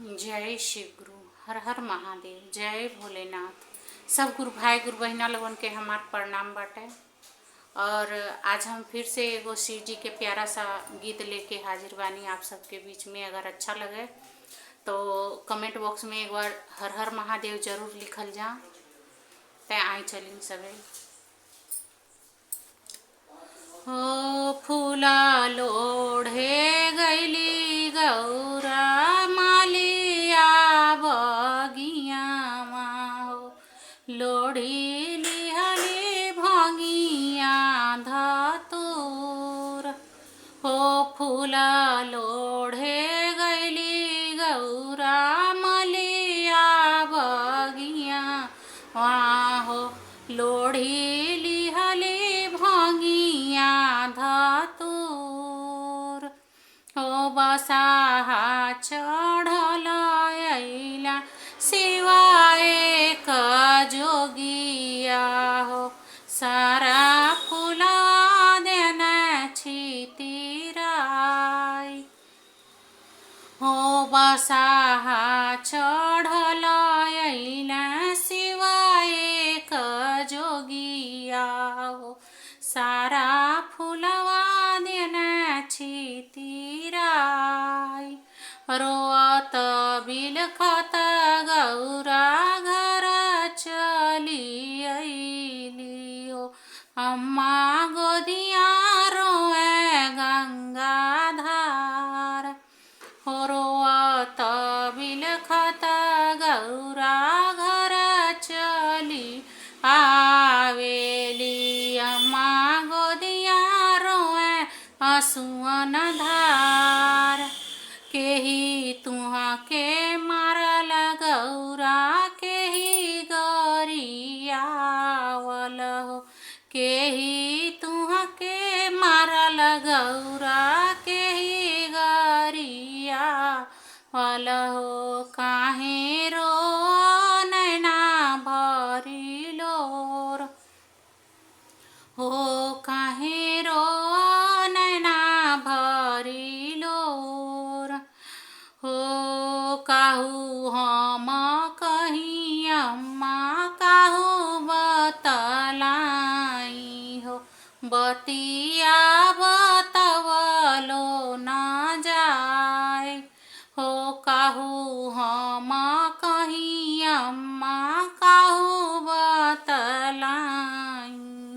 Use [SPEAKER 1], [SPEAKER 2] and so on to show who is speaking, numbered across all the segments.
[SPEAKER 1] जय शिव गुरु। हर हर महादेव। जय भोलेनाथ। सब गुरु भाई गुरु बहिना लोगन के हमार प्रणाम बाटे। और आज हम फिर से एगो शिव जी के प्यारा सा गीत लेके हाजिर बानी आप सबके बीच में। अगर अच्छा लगे तो कमेंट बॉक्स में एक बार हर हर महादेव जरूर लिखल जा। ते आई चलिन सबे। हो फूला लोढ़े गैली गौरा मालिया बगिया हो लोढ़ी लिहली भंगिया धतूर। हो फूला लोढ़े गैली गौरा मालिया बगिया हो लोढ़ी लिहली भंगिया धतूर। हो बसाहा चढ़ल अइला शिवाए क जोगिया हो सारा फूला देना छितिराई। हो बसाहा चढ़ल अइला शिवाए क जोगिया हो सारा फुलवा देना छितिराई। रोअत बिलखत गौरा घर चली अइली हो अम्मा गोदिया रोए गंगाधार। हो रोअत बिलखत गौरा घर चली आवेली अम्मा गोदिया रोए हसुअन धार। केही तुहा के मारल गौरा केही गरियावल हो केही तुहा के मारल गौरा केही गरियावल हो। काहे रो नैना भरी लोर हो काहे रो नैना भरी लोर। हो काहू हम कहीं अम्मा काहू बतलाई हो बतिया बतवलो न जाए। हो काहू हम कहीं अम्मा काहू बतलाई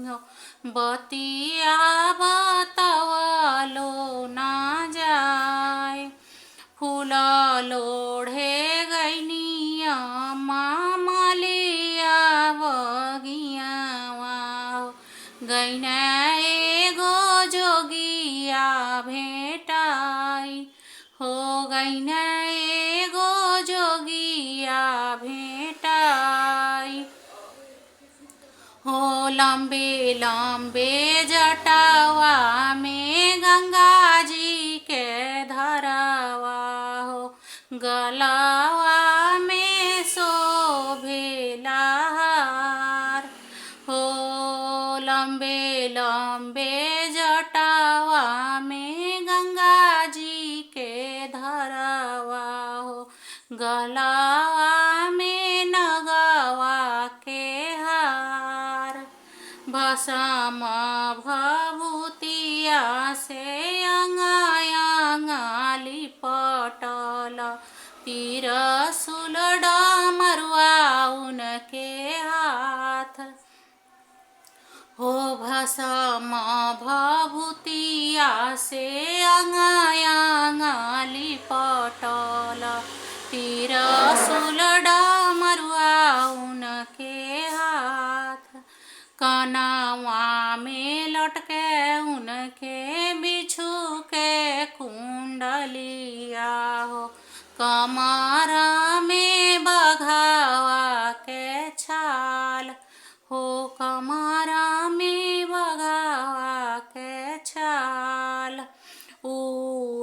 [SPEAKER 1] हो बतिया बतवलो न जाए। फूल लोढ़े गैनी अम्मा मालिया बगिया गैना एगो जोगिया भेटाई। हो गैना एगो जोगिया भेटाई। हो लंबे लंबे जटावा में गंगा जी के धरावा हो गलावा में शोभेला हार। हो लंबे लंबे जटावा में गंगा जी के धरावा हो गलावा में नगवा के हार। भसम भभूतिया से अंगाली पटल तिरसुल डमरुआ उनके हाथ। हो भसम भभूतिया से अंगाली पटल तिरसुल डमरुआ उनके हाथ। कनवा में लटके उनके बिच्छू के कुंडलिया हो कमर में बघावा के छाल। हो कमर में बघावा के छाल। ऊ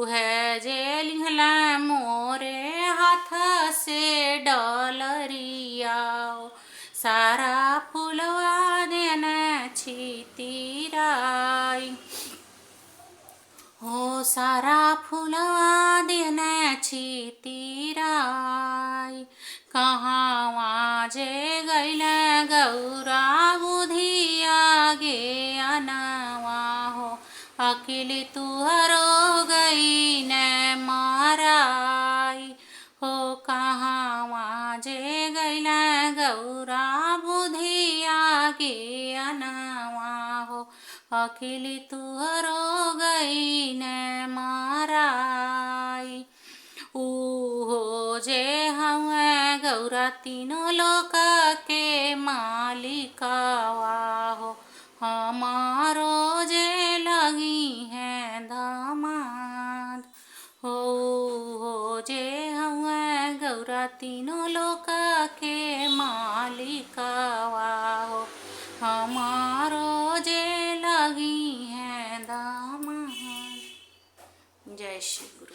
[SPEAKER 1] है जे लिहला मोरे हाथ से डलरिया सारा फुलवा देना छितिराई। हो सारा फुलवा दिन छितिराई कहवा जे गैल गौरा बुधिया गे अनवा हो अकेले तुहरो गई न माराई हो कहवा जे गैल गौरा बुधिया गे अनवा हो अकेले तुहरो गई न माराई ऊहो जे हमें गौरा तीनों लोक के मालिकवा हो हमारो जे लगी है दामाद हो जे हमें गौरा तीनों लोक के मालिकवा हो हमारो जे लगी है दामाद। जय श्री गुरु।